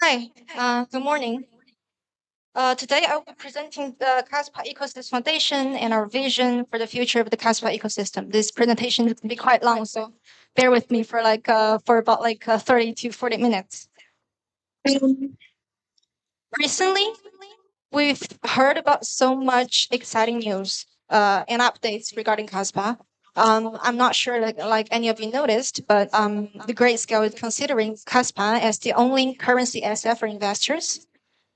Hi, good morning. Today I'll be presenting the Kaspa Ecosystem Foundation and our vision for the future of the Kaspa ecosystem. This presentation is going to be quite long, so bear with me for for about 30 to 40 minutes. Um, Recently, we've heard about so much exciting news and updates regarding Kaspa. I'm not sure like any of you noticed, but the Grayscale is considering Kaspa as the only currency asset for investors.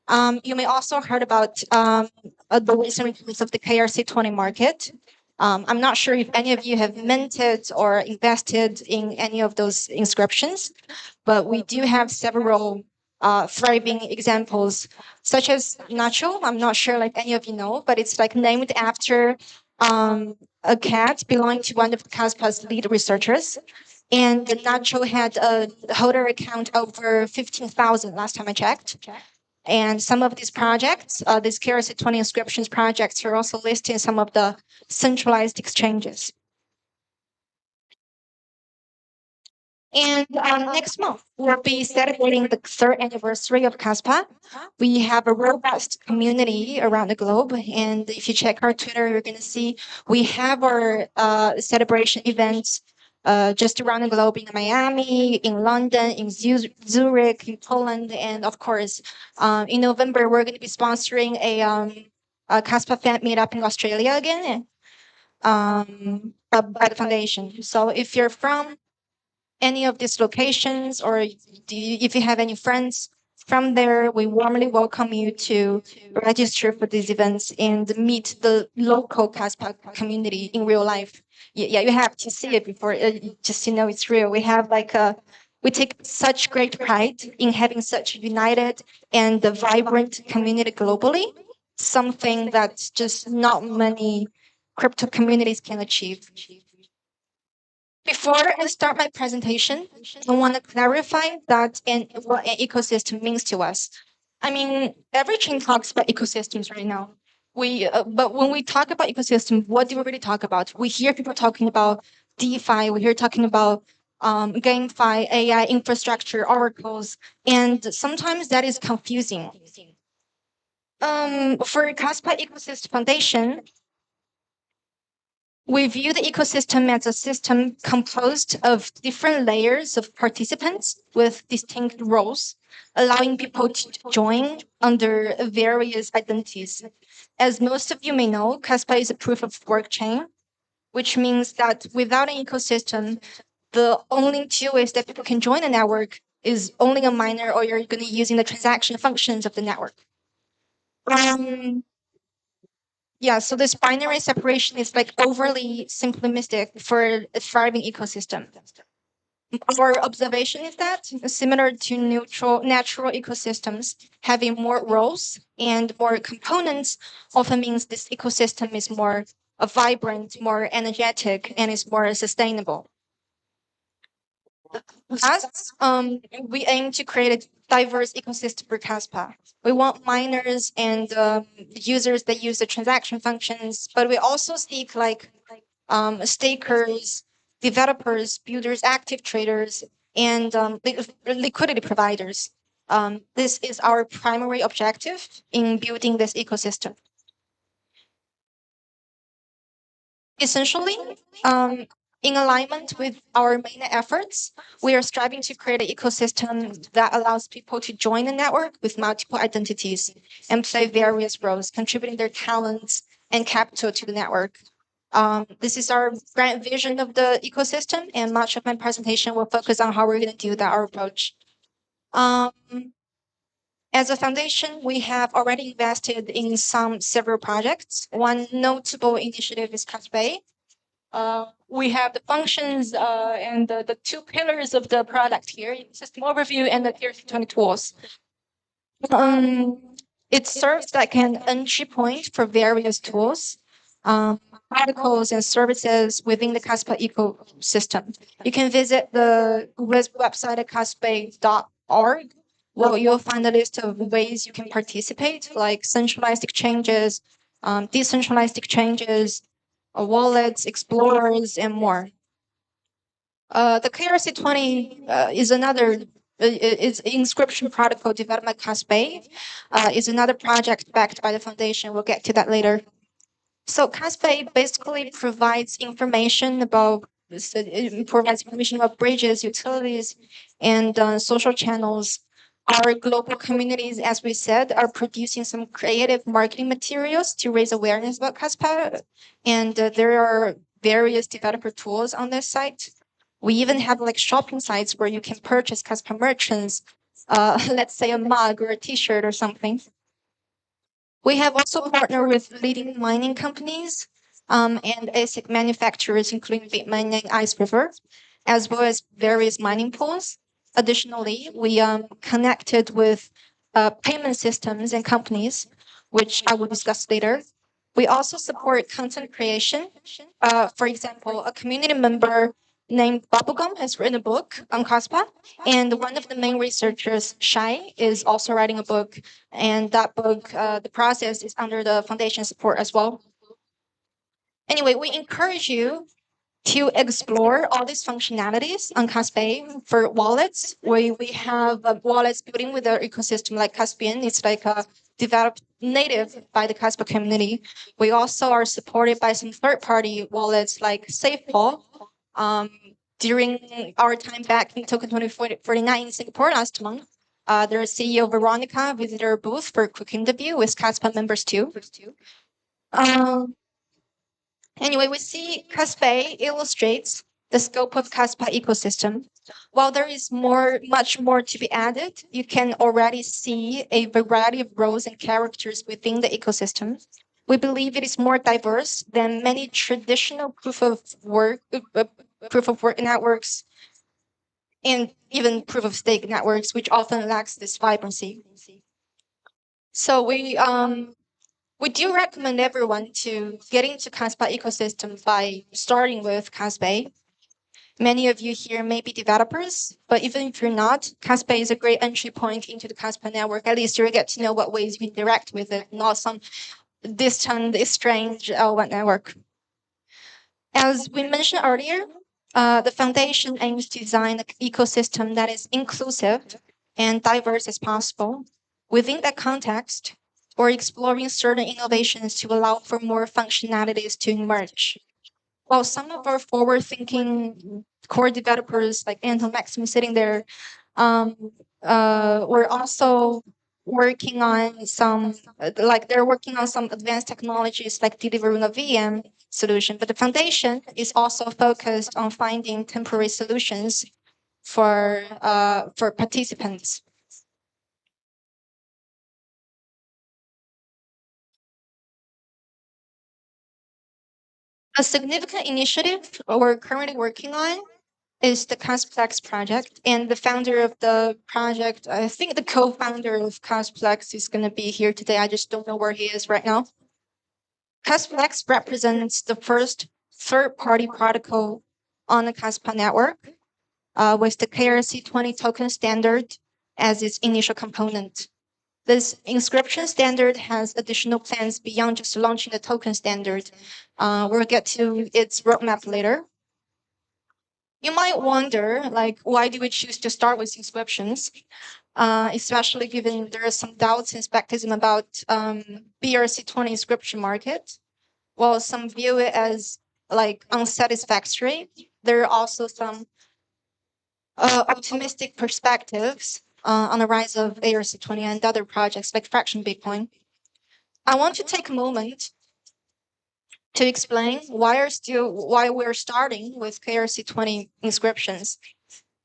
You may also heard about the recent release of the KRC20 market. I'm not sure if any of you have minted or invested in any of those inscriptions, but we do have several thriving examples, such as Nacho. I'm not sure like any of you know, but it's like named after a cat belonging to one of Kaspa's lead researchers. And Nacho had a holder account over 15,000 last time I checked. And some of these projects, these KRC20 inscriptions projects, are also listed in some of the centralized exchanges. And next month, we'll be celebrating the third anniversary of Kaspa. We have a robust community around the globe. And if you check our Twitter, you're going to see we have our celebration events just around the globe in Miami, in London, in Zurich, in Poland. And of course, in November, we're going to be sponsoring a Kaspa fan meetup in Australia again by the foundation. So if you're from any of these locations, or if you have any friends from there, we warmly welcome you to register for these events and meet the local Kaspa community in real life. Yeah, you have to see it before just to know it's real. We take such great pride in having such a united and a vibrant community globally, something that just not many crypto communities can achieve. Before I start my presentation, I want to clarify what an ecosystem means to us. I mean, every chain talks about ecosystems right now. But when we talk about ecosystem, what do we really talk about? We hear people talking about DeFi. We hear talking about GameFi, AI infrastructure, oracles, and sometimes that is confusing. For Kaspa Ecosystem Foundation, we view the ecosystem as a system composed of different layers of participants with distinct roles, allowing people to join under various identities. As most of you may know, Kaspa is a proof of work chain, which means that without an ecosystem, the only two ways that people can join a network is owning a miner, or you're going to be using the transaction functions of the network. Um, yeah, so this binary separation is like overly simplistic for a thriving ecosystem. Our observation is that similar to natural ecosystems, having more roles and more components often means this ecosystem is more vibrant, more energetic, and is more sustainable. Us, we aim to create a diverse ecosystem for Kaspa. We want miners and users that use the transaction functions, but we also seek stakers, developers, builders, active traders, and liquidity providers. This is our primary objective in building this ecosystem. Essentially, in alignment with our main efforts, we are striving to create an ecosystem that allows people to join a network with multiple identities and play various roles, contributing their talents and capital to the network. This is our grand vision of the ecosystem, and much of my presentation will focus on how we're going to do that, our approach. Um, as a foundation, we have already invested in several projects. One notable initiative is KasBay. We have the functions and the two pillars of the product here: system overview and the ERC20 tools. Um, it serves like an entry point for various tools, articles, and services within the Kaspa ecosystem. You can visit the website at kaspay.org. Well, you'll find a list of ways you can participate, like centralized exchanges, decentralized exchanges, wallets, explorers, and more. The KRC20 is another It's inscription protocol developed by KasBay. Is another project backed by the foundation. We'll get to that later. So KasBay basically provides information about it provides information about bridges, utilities, and social channels. Our global communities, as we said, are producing some creative marketing materials to raise awareness about Kaspa, and there are various developer tools on this site. We even have like shopping sites where you can purchase Kaspa merchants, let's say a mug or a T-shirt or something. We have also partnered with leading mining companies and ASIC manufacturers, including Bitmain and Ice River, as well as various mining pools. Additionally, we connected with payment systems and companies, which I will discuss later. We also support content creation. For example, a community member named Bubblegum has written a book on Kaspa, and one of the main researchers, Shai, is also writing a book. And that book, the process is under the foundation support as well. Anyway, we encourage you to explore all these functionalities on KasBay for wallets. We have wallets building with our ecosystem like Caspian. It's like developed native by the Kaspa community. We also are supported by some third-party wallets like SafePaul. Um, During our time back in Token 2049 in Singapore last month, their CEO Veronica visited our booth for a quick interview with Kaspa members too. Um, Anyway, we see KasBay illustrates the scope of Kaspa ecosystem. While there is much more to be added, you can already see a variety of roles and characters within the ecosystem. We believe it is more diverse than many traditional proof of work networks and even proof of stake networks, which often lacks this vibrancy. So we do recommend everyone to get into Kaspa ecosystem by starting with KasBay. Many of you here may be developers, but even if you're not, KasBay is a great entry point into the Kaspa network. At least you'll get to know what ways you can interact with it, not some distant, strange L1 network. As we mentioned earlier, the foundation aims to design an ecosystem that is inclusive and diverse as possible. Within that context, we're exploring certain innovations to allow for more functionalities to emerge. While some of our forward-thinking core developers, like Anton Maxim, sitting there, um, we're also working on some, like they're working on some advanced technologies, like delivering a VM solution. But the foundation is also focused on finding temporary solutions for participants. A significant initiative we're currently working on is the Kasplex project. And the founder of the project, I think the co-founder of Kasplex is going to be here today. I just don't know where he is right now. Kasplex represents the first third-party protocol on the Kaspa network with the KRC20 token standard as its initial component. This inscription standard has additional plans beyond just launching the token standard. We'll get to its roadmap later. You might wonder, like, why do we choose to start with inscriptions? Especially given there are some doubts and skepticism about BRC20 inscription market. While some view it as like unsatisfactory, there are also some optimistic perspectives on the rise of ARC20 and other projects like Fraction Bitcoin. I want to take a moment to explain why we're starting with KRC20 inscriptions.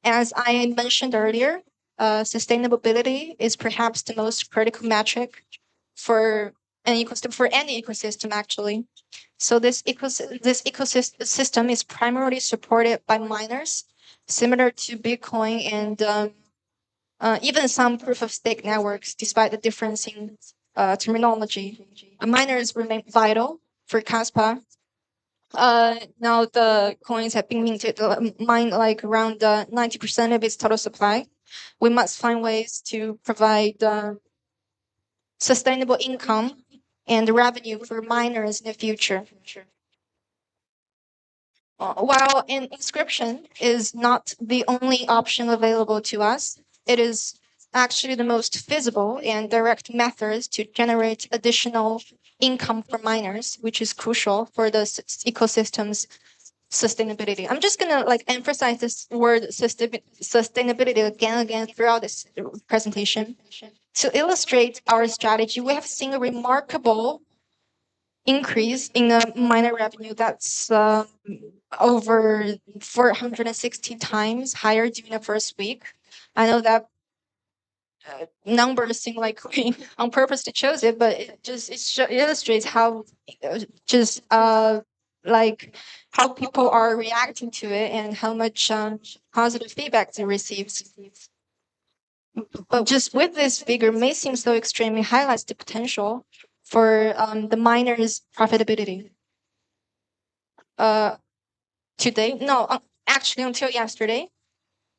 As I mentioned earlier, sustainability is perhaps the most critical metric for any ecosystem actually. So this ecosystem is primarily supported by miners, similar to Bitcoin and even some proof of stake networks, despite the difference in terminology. Miners remain vital for Kaspa. Now the coins have been minted, mined like around 90% of its total supply. We must find ways to provide sustainable income and revenue for miners in the future. While an inscription is not the only option available to us, it is actually the most feasible and direct methods to generate additional income for miners, which is crucial for the ecosystem's sustainability. I'm just gonna like emphasize this word sustainability again and again throughout this presentation. To illustrate our strategy, we have seen a remarkable increase in the miner revenue that's over 460 times higher during the first week. I know that numbers seem like we on purpose to choose it, but it illustrates how just like how people are reacting to it and how much positive feedback it receives. But just with this figure may seem so extreme, it highlights the potential for the miners' profitability. Today, no, actually until yesterday,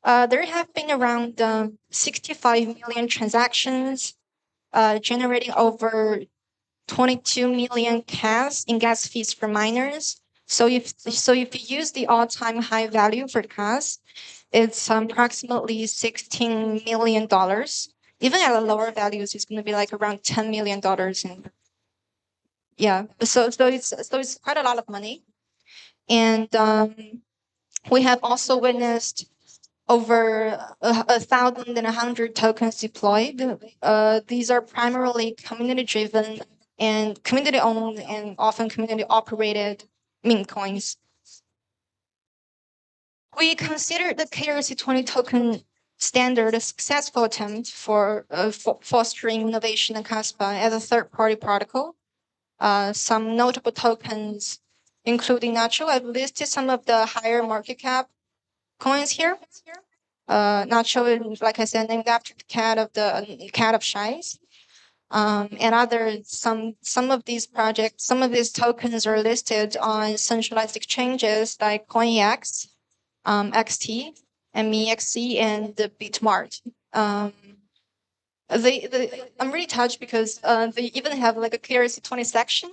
there have been around 65 million transactions, generating over 22 million CAS in gas fees for miners. So if you use the all-time high value for CAS, it's approximately $16 million. Even at the lower values, it's going to be like around $10 million. And yeah, so it's quite a lot of money. And we have also witnessed over 1,100 tokens deployed. These are primarily community driven and community owned and often community operated meme coins. We consider the KRC20 token standard a successful attempt for fostering innovation in Kaspa as a third-party protocol. Some notable tokens, including Nacho, I've listed some of the higher market cap coins here. Nacho, like I said, named after the cat of Shies. And some of these projects, some of these tokens are listed on centralized exchanges like CoinEx, XT, MEXC, and the Bitmart. I'm really touched because they even have like a KRC20 section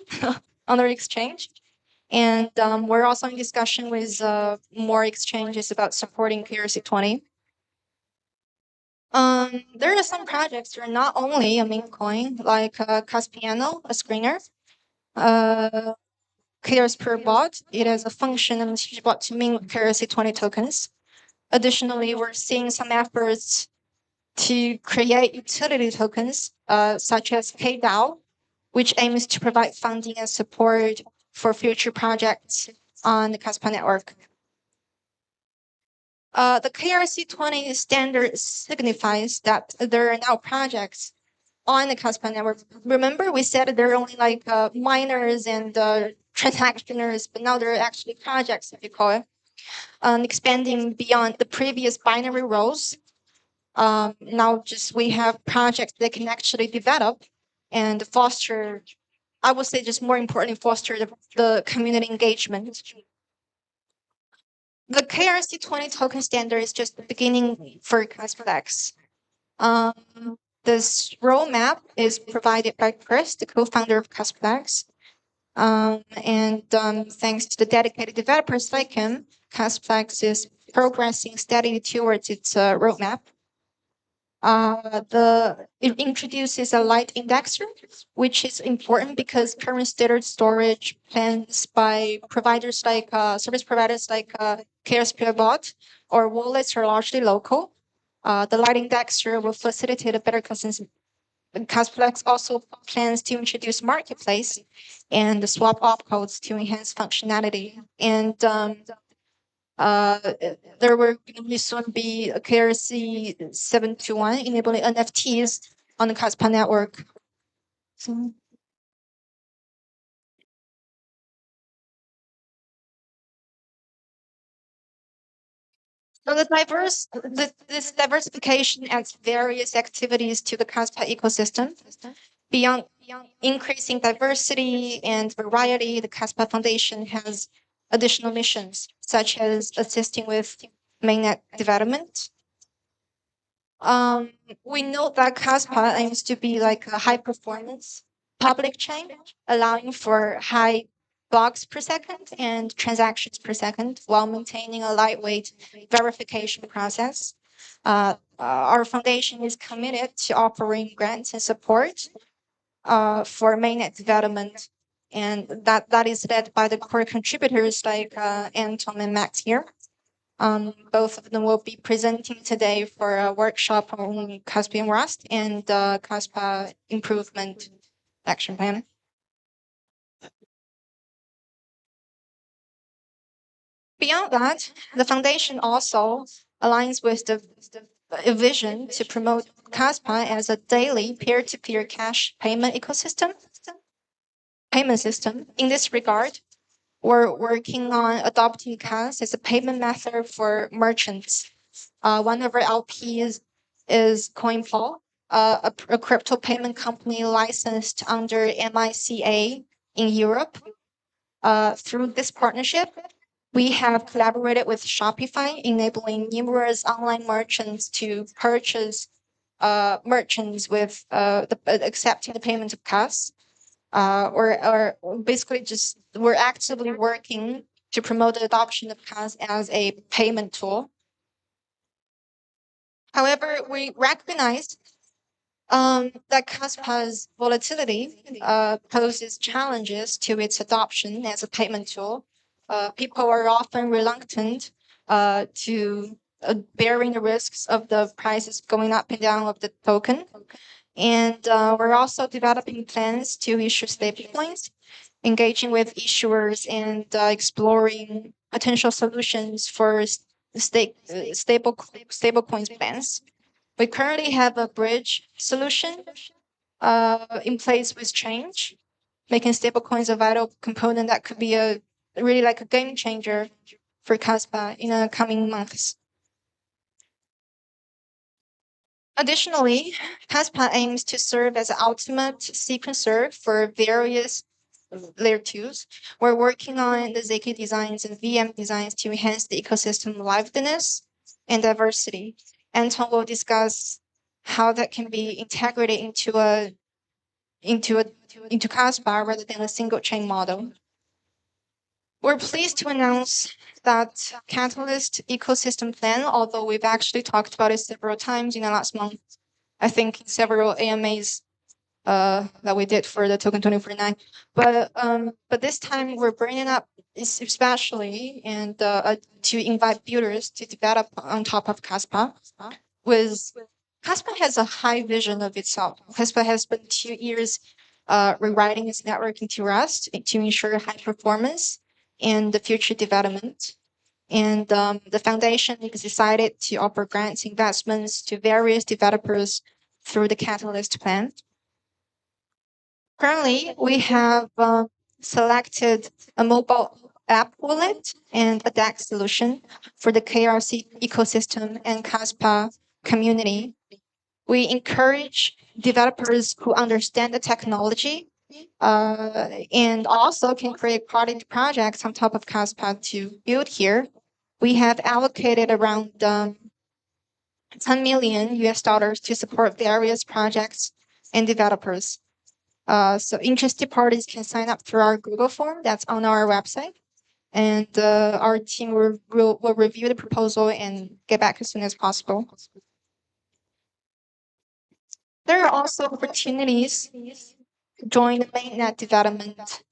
on their exchange. And we're also in discussion with more exchanges about supporting KRC20. There are some projects that are not only a meme coin, like Caspiano, a screener, KRS bot. It has a function and message bot to mint KRC20 tokens. Additionally, we're seeing some efforts to create utility tokens, such as KDAO, which aims to provide funding and support for future projects on the Kaspa network. The KRC20 standard signifies that there are now projects on the Kaspa network. Remember, we said there are only like miners and transactioners, but now there are actually projects, if you call it, expanding beyond the previous binary roles. Now just we have projects that can actually develop and foster, I would say just more importantly, foster the community engagement. The KRC20 token standard is just the beginning for Kasplex. This roadmap is provided by Chris, the co-founder of Kasplex. And thanks to the dedicated developers like him, Kasplex is progressing steadily towards its roadmap. It introduces a light indexer, which is important because current standard storage plans by providers like service providers like KSPbot or wallets are largely local. The light indexer will facilitate a better consensus. Kasplex also plans to introduce marketplace and swap opcodes to enhance functionality. And there will soon be a KRC 721 enabling NFTs on the Kaspa network. So this diversification adds various activities to the Kaspa ecosystem. Beyond increasing diversity and variety, the Kaspa Foundation has additional missions, such as assisting with mainnet development. We know that Kaspa aims to be like a high performance public chain, allowing for high blocks per second and transactions per second while maintaining a lightweight verification process. Our foundation is committed to offering grants and support for mainnet development, and that is led by the core contributors like Anton and Max here. Both of them will be presenting today for a workshop on Caspian Rust and Kaspa improvement action plan. Beyond that, the foundation also aligns with the vision to promote Kaspa as a daily peer-to-peer cash payment system. In this regard, we're working on adopting Kas as a payment method for merchants. One of our LPs is CoinPaul, a crypto payment company licensed under MICA in Europe. Through this partnership, we have collaborated with Shopify, enabling numerous online merchants to purchase merchants with accepting the payment of Kas. Or basically just we're actively working to promote the adoption of Kas as a payment tool. However, we recognize that Kaspa's volatility poses challenges to its adoption as a payment tool. People are often reluctant to bearing the risks of the prices going up and down of the token. And we're also developing plans to issue stablecoins, engaging with issuers, and exploring potential solutions for stablecoins plans. We currently have a bridge solution in place with Change, making stablecoins a vital component that could be a really like a game changer for Kaspa in the coming months. Additionally, Kaspa aims to serve as an ultimate sequencer for various layer twos. We're working on the ZK designs and VM designs to enhance the ecosystem liveliness and diversity. Anton will discuss how that can be integrated into Kaspa rather than a single chain model. We're pleased to announce that Katalyst ecosystem plan, although we've actually talked about it several times in the last month, I think in several AMAs that we did for the token 2049. But this time we're bringing up especially and to invite builders to develop on top of Kaspa. With Kaspa has a high vision of itself. Kaspa has spent 2 years rewriting its network into Rust to ensure high performance and the future development. And the foundation has decided to offer grants investments to various developers through the Katalyst plan. Currently, we have selected a mobile app wallet and a DAX solution for the KRC ecosystem and Kaspa community. We encourage developers who understand the technology and also can create product projects on top of Kaspa to build here. We have allocated around 10 million US dollars to support various projects and developers. So interested parties can sign up through our Google form that's on our website. And our team will review the proposal and get back as soon as possible. There are also opportunities to join the mainnet development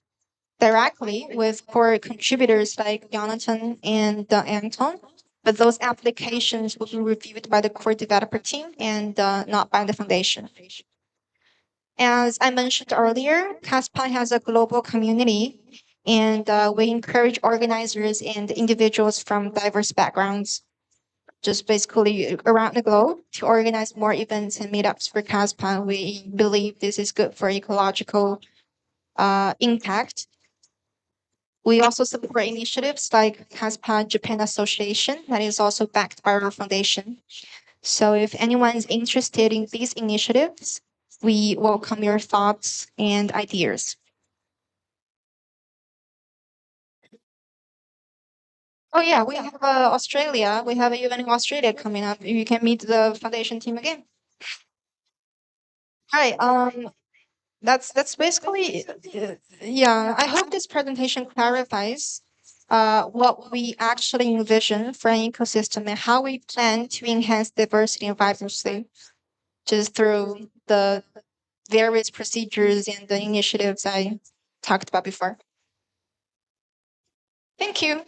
directly with core contributors like Jonathan and Anton, but those applications will be reviewed by the core developer team and not by the foundation. As I mentioned earlier, Kaspa has a global community, and we encourage organizers and individuals from diverse backgrounds, just basically around the globe, to organize more events and meetups for Kaspa. We believe this is good for ecological impact. We also support initiatives like Kaspa Japan Association that is also backed by our foundation. So if anyone is interested in these initiatives, we welcome your thoughts and ideas. Oh yeah, we have Australia. We have an event in Australia coming up. You can meet the foundation team again. Hi. That's basically yeah. I hope this presentation clarifies what we actually envision for an ecosystem and how we plan to enhance diversity and vibrancy just through the various procedures and the initiatives I talked about before. Thank you.